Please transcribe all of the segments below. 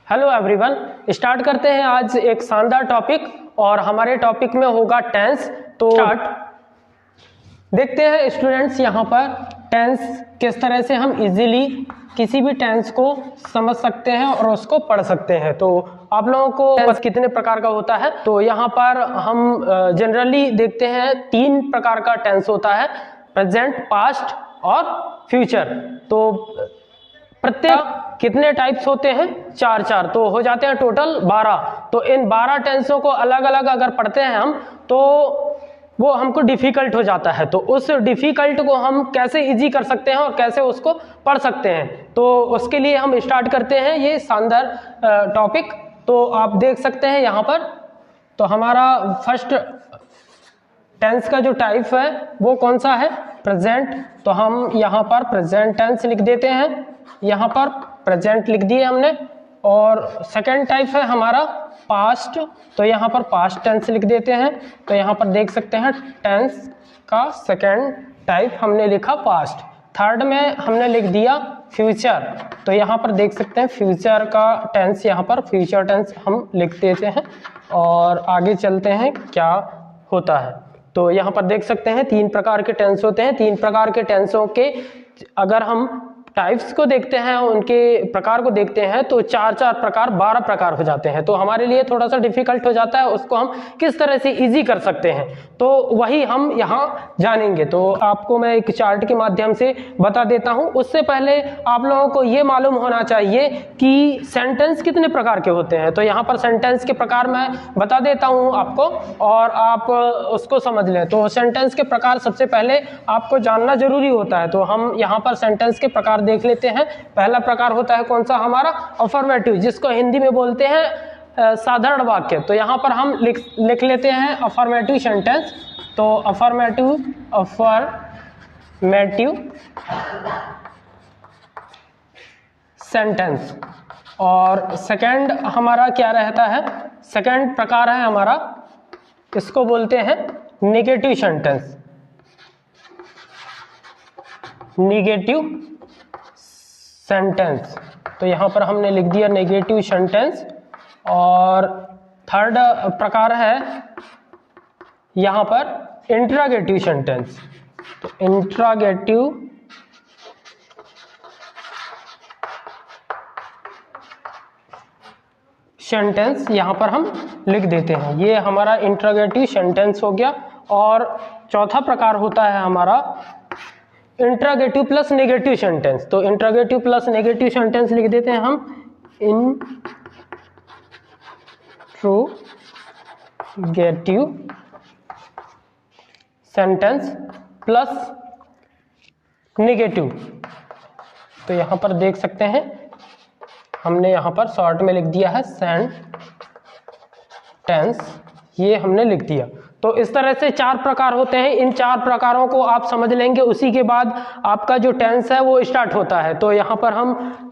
Hello everyone, start करते हैं आज एक शानदार टॉपिक और हमारे टॉपिक में होगा टेंस। तो स्टार्ट देखते हैं स्टूडेंट्स, यहाँ पर टेंस किस तरह से हम इजीली किसी भी टेंस को समझ सकते हैं और उसको पढ़ सकते हैं। तो आप लोगों को टेंस कितने प्रकार का होता है, तो यहाँ पर हम जनरली देखते हैं 3 प्रकार का टेंस होता है, प्रेजेंट, पास्ट और फ्यूचर। तो प्रत्येक कितने टाइप्स होते हैं? 4 तो हो जाते हैं टोटल 12। तो इन 12 टेंसों को अलग अलग अगर पढ़ते हैं हम तो वो हमको डिफिकल्ट हो जाता है। तो उस डिफिकल्ट को हम कैसे इजी कर सकते हैं और कैसे उसको पढ़ सकते हैं, तो उसके लिए हम स्टार्ट करते हैं ये शानदार टॉपिक। तो आप देख सकते हैं यहाँ पर, तो हमारा फर्स्ट टेंस का जो टाइप है वो कौन सा है? प्रेजेंट। तो हम यहाँ पर प्रेजेंट टेंस लिख देते हैं, यहाँ पर प्रेजेंट लिख दिए हमने। और सेकंड टाइप है हमारा पास्ट, तो यहाँ पर पास्ट टेंस लिख देते हैं। तो यहाँ पर देख सकते हैं टेंस का सेकंड टाइप हमने लिखा पास्ट। थर्ड में हमने लिख दिया फ्यूचर, तो यहाँ पर देख सकते हैं फ्यूचर का टेंस, यहाँ पर फ्यूचर टेंस हम लिख देते हैं। और आगे चलते हैं क्या होता है। तो यहाँ पर देख सकते हैं 3 प्रकार के टेंस होते हैं। 3 प्रकार के टेंसों के अगर हम टाइप्स को देखते हैं, उनके प्रकार को देखते हैं, तो 4 प्रकार 12 प्रकार हो जाते हैं। तो हमारे लिए थोड़ा सा डिफिकल्ट हो जाता है, उसको हम किस तरह से इजी कर सकते हैं तो वही हम यहाँ जानेंगे। तो आपको मैं एक चार्ट के माध्यम से बता देता हूँ। उससे पहले आप लोगों को ये मालूम होना चाहिए कि सेंटेंस कितने प्रकार के होते हैं। तो यहाँ पर सेंटेंस के प्रकार मैं बता देता हूँ आपको और आप उसको समझ लें। तो सेंटेंस के प्रकार सबसे पहले आपको जानना जरूरी होता है। तो हम यहाँ पर सेंटेंस के प्रकार देख लेते हैं। पहला प्रकार होता है कौन सा? हमारा अफर्मेटिव, जिसको हिंदी में बोलते हैं साधारण वाक्य। तो यहाँ पर हम लिख लेते हैं अफर्मेटिव सेंटेंस। तो अफर्मेटिव सेंटेंस। और सेकंड हमारा क्या रहता है? सेकंड प्रकार है हमारा, इसको बोलते हैं नेगेटिव सेंटेंस। नेगेटिव सेंटेंस, तो यहाँ पर हमने लिख दिया नेगेटिव सेंटेंस। और थर्ड प्रकार है यहाँ पर इंट्रागेटिव सेंटेंस। तो इंट्रागेटिव सेंटेंस यहाँ पर हम लिख देते हैं, ये हमारा इंट्रागेटिव सेंटेंस हो गया। और चौथा प्रकार होता है हमारा इंट्रागेटिव प्लस नेगेटिव सेंटेंस। तो इंट्रागेटिव प्लस नेगेटिव सेंटेंस लिख देते हैं हम इंट्रोगेटिव सेंटेंस प्लस नेगेटिव। तो यहाँ पर देख सकते हैं हमने यहाँ पर शॉर्ट में लिख दिया है सेंटेंस, ये हमने लिख दिया। तो इस तरह से 4 प्रकार होते हैं। इन 4 प्रकारों को आप समझ लेंगे, उसी के बाद आपका जो टेंस है वो स्टार्ट होता है। तो यहाँ पर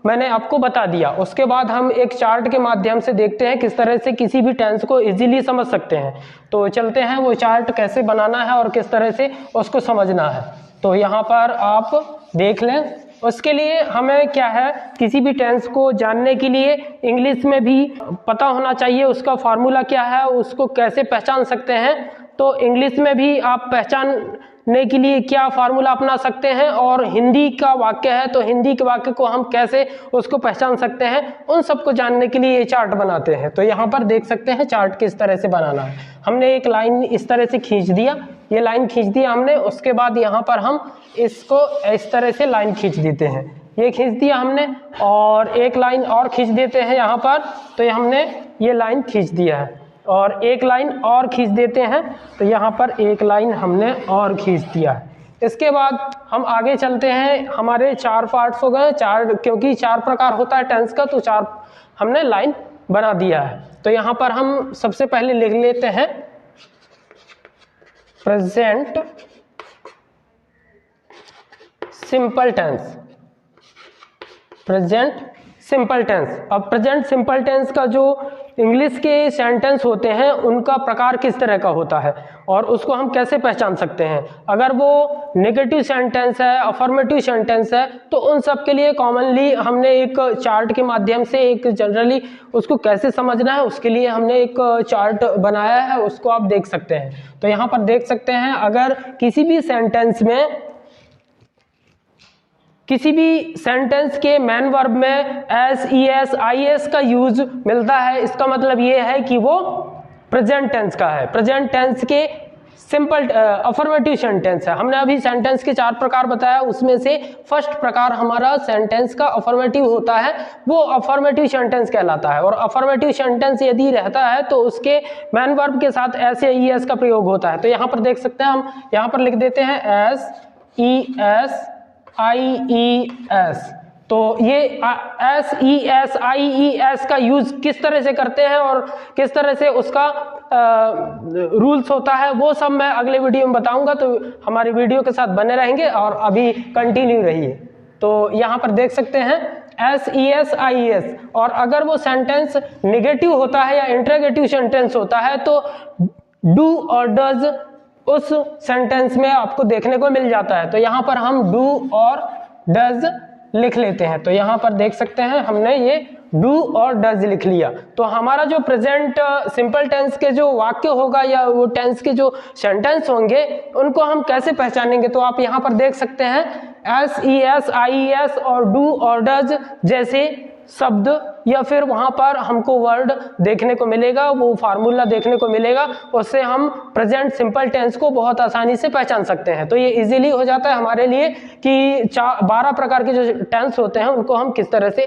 मैंने आपको बता दिया। उसके बाद हम एक चार्ट के माध्यम से देखते हैं किस तरह से किसी भी टेंस को इजीली समझ सकते हैं। तो चलते हैं, वो चार्ट कैसे बनाना है और किस तरह से उसको समझना है। तो यहाँ पर आप देख लें। उसके लिए हमें क्या है, किसी भी टेंस को जानने के लिए इंग्लिश में भी पता होना चाहिए उसका फॉर्मूला क्या है, उसको कैसे पहचान सकते हैं। तो इंग्लिश में भी आप पहचानने के लिए क्या फार्मूला अपना सकते हैं, और हिंदी का वाक्य है तो हिंदी के वाक्य को हम कैसे उसको पहचान सकते हैं, उन सबको जानने के लिए ये चार्ट बनाते हैं। तो यहाँ पर देख सकते हैं चार्ट किस तरह से बनाना है। हमने एक लाइन इस तरह से खींच दिया, ये लाइन खींच दिया हमने। उसके बाद यहाँ पर हम इसको इस तरह से लाइन खींच देते हैं, ये खींच दिया हमने। और एक लाइन और खींच देते हैं यहाँ पर, तो ये हमने ये लाइन खींच दिया है। और एक लाइन और खींच देते हैं, तो यहाँ पर एक लाइन हमने और खींच दिया है। इसके बाद हम आगे चलते हैं। हमारे 4 पार्ट्स हो गए, 4, क्योंकि 4 प्रकार होता है टेंस का, तो 4 हमने लाइन बना दिया है। तो यहाँ पर हम सबसे पहले लिख लेते हैं present simple tense. Present simple tense. अब प्रेजेंट सिंपल टेंस का जो इंग्लिश के सेंटेंस होते हैं उनका प्रकार किस तरह का होता है और उसको हम कैसे पहचान सकते हैं। अगर वो नेगेटिव सेंटेंस है, अफर्मेटिव सेंटेंस है, तो उन सब के लिए कॉमनली हमने एक चार्ट के माध्यम से एक जनरली उसको कैसे समझना है उसके लिए हमने एक चार्ट बनाया है, उसको आप देख सकते हैं। तो यहाँ पर देख सकते हैं, अगर किसी भी सेंटेंस के मेन वर्ब में S, E S, I S का यूज मिलता है, इसका मतलब ये है कि वो प्रेजेंट टेंस का है। प्रेजेंट टेंस के सिंपल अफर्मेटिव सेंटेंस है। हमने अभी सेंटेंस के 4 प्रकार बताया, उसमें से फर्स्ट प्रकार हमारा सेंटेंस का अफर्मेटिव होता है, वो अफर्मेटिव सेंटेंस कहलाता है। और अफर्मेटिव सेंटेंस यदि रहता है तो उसके मेन वर्ब के साथ एस या ई एस का प्रयोग होता है। तो यहाँ पर देख सकते हैं, हम यहाँ पर लिख देते हैं एस, ई एस, आई ई एस। तो ये एस, ई एस, आई ई एस का यूज किस तरह से करते हैं और किस तरह से उसका रूल्स होता है वो सब मैं अगले वीडियो में बताऊंगा। तो हमारी वीडियो के साथ बने रहेंगे और अभी कंटिन्यू रहिए। तो यहाँ पर देख सकते हैं एस, ई एस, आई ई एस। और अगर वो सेंटेंस निगेटिव होता है या इंटरोगेटिव सेंटेंस होता है तो डू और डज उस सेंटेंस में आपको देखने को मिल जाता है। तो यहाँ पर हम डू और डज लिख लेते हैं। तो यहाँ पर देख सकते हैं हमने ये डू और डज लिख लिया। तो हमारा जो प्रेजेंट सिंपल टेंस के जो वाक्य होगा या वो टेंस के जो सेंटेंस होंगे उनको हम कैसे पहचानेंगे। तो आप यहाँ पर देख सकते हैं एस, ई एस, आई ई एस और डू और डज जैसे शब्द या फिर वहां पर हमको वर्ड देखने को मिलेगा, वो फार्मूला देखने को मिलेगा, उससे हम प्रेजेंट सिंपल टेंस को बहुत आसानी से पहचान सकते हैं। तो ये इजीली हो जाता है हमारे लिए कि 12 प्रकार के जो टेंस होते हैं उनको हम किस तरह से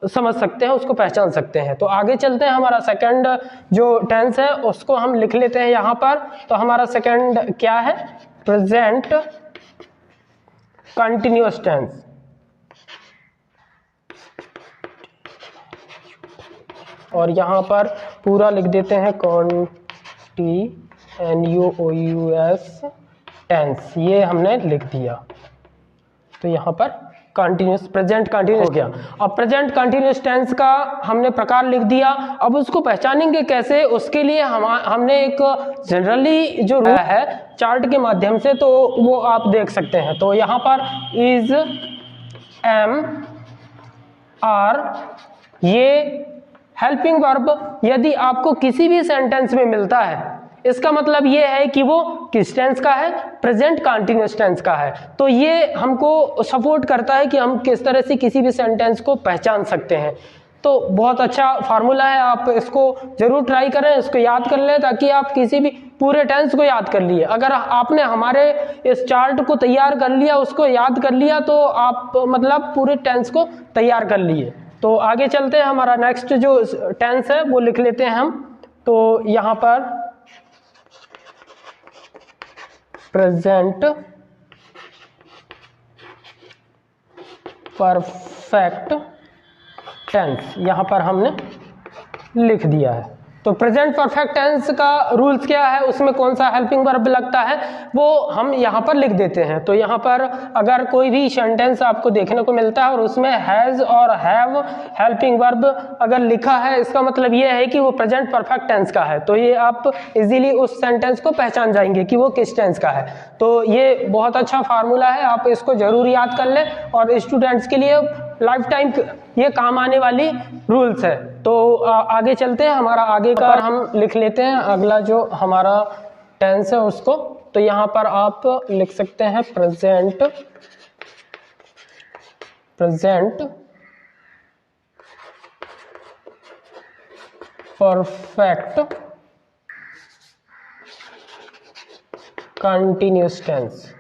समझ सकते हैं, उसको पहचान सकते हैं। तो आगे चलते हैं, हमारा सेकंड जो टेंस है उसको हम लिख लेते हैं यहाँ पर। तो हमारा सेकंड क्या है, प्रेजेंट कंटिन्यूअस टेंस। और यहाँ पर पूरा लिख देते हैं कंटिन्यूअस टेंस, ये हमने लिख दिया। तो यहाँ पर कंटिन्यूअस, प्रेजेंट कंटिन्यूअस हो गया। अब प्रेजेंट कंटिन्यूअस टेंस का हमने प्रकार लिख दिया। अब उसको पहचानेंगे कैसे, उसके लिए हमने एक जनरली जो रूल है चार्ट के माध्यम से, तो वो आप देख सकते हैं। तो यहाँ पर इज, एम, आर, ये हेल्पिंग वर्ब यदि आपको किसी भी सेंटेंस में मिलता है, इसका मतलब ये है कि वो किस टेंस का है, प्रेजेंट कंटिन्यूअस टेंस का है। तो ये हमको सपोर्ट करता है कि हम किस तरह से किसी भी सेंटेंस को पहचान सकते हैं। तो बहुत अच्छा फार्मूला है, आप इसको जरूर ट्राई करें, इसको याद कर लें ताकि आप किसी भी पूरे टेंस को याद कर लिए। अगर आपने हमारे इस चार्ट को तैयार कर लिया, उसको याद कर लिया, तो आप मतलब पूरे टेंस को तैयार कर लिए। तो आगे चलते हैं, हमारा नेक्स्ट जो टेंस है वो लिख लेते हैं हम। तो यहाँ पर प्रेजेंट परफेक्ट टेंस यहाँ पर हमने लिख दिया है। तो प्रेजेंट परफेक्ट टेंस का रूल्स क्या है, उसमें कौन सा हेल्पिंग वर्ब लगता है वो हम यहाँ पर लिख देते हैं। तो यहाँ पर अगर कोई भी सेंटेंस आपको देखने को मिलता है और उसमें हैज और हैव हेल्पिंग वर्ब अगर लिखा है, इसका मतलब ये है कि वो प्रेजेंट परफेक्ट टेंस का है। तो ये आप इजीली उस सेंटेंस को पहचान जाएंगे कि वो किस टेंस का है। तो ये बहुत अच्छा फार्मूला है, आप इसको जरूर याद कर लें और स्टूडेंट्स के लिए लाइफ टाइम ये काम आने वाली रूल्स है। तो आगे चलते हैं, हमारा आगे का हम लिख लेते हैं अगला जो हमारा टेंस है उसको। तो यहाँ पर आप लिख सकते हैं present perfect continuous tense.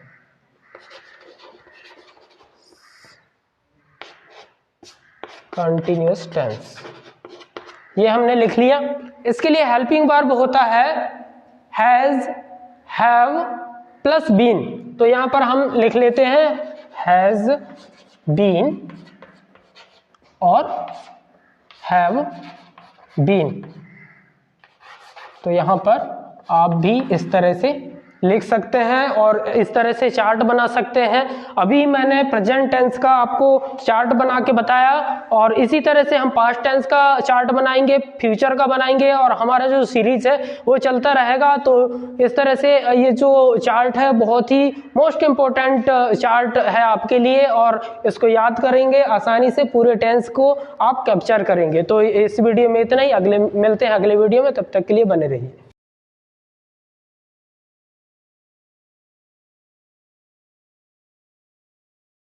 Continuous tense ये हमने लिख लिया। इसके लिए हेल्पिंग वर्ब होता है हैज, हैव प्लस बीन। तो यहां पर हम लिख लेते हैं हैज बीन और हैव बीन। तो यहां पर आप भी इस तरह से लिख सकते हैं और इस तरह से चार्ट बना सकते हैं। अभी मैंने प्रेजेंट टेंस का आपको चार्ट बना के बताया और इसी तरह से हम पास्ट टेंस का चार्ट बनाएंगे, फ्यूचर का बनाएंगे और हमारा जो सीरीज है वो चलता रहेगा। तो इस तरह से ये जो चार्ट है बहुत ही मोस्ट इम्पोर्टेंट चार्ट है आपके लिए और इसको याद करेंगे आसानी से पूरे टेंस को आप कैप्चर करेंगे। तो इस वीडियो में इतना ही, मिलते हैं अगले वीडियो में, तब तक के लिए बने रहिए।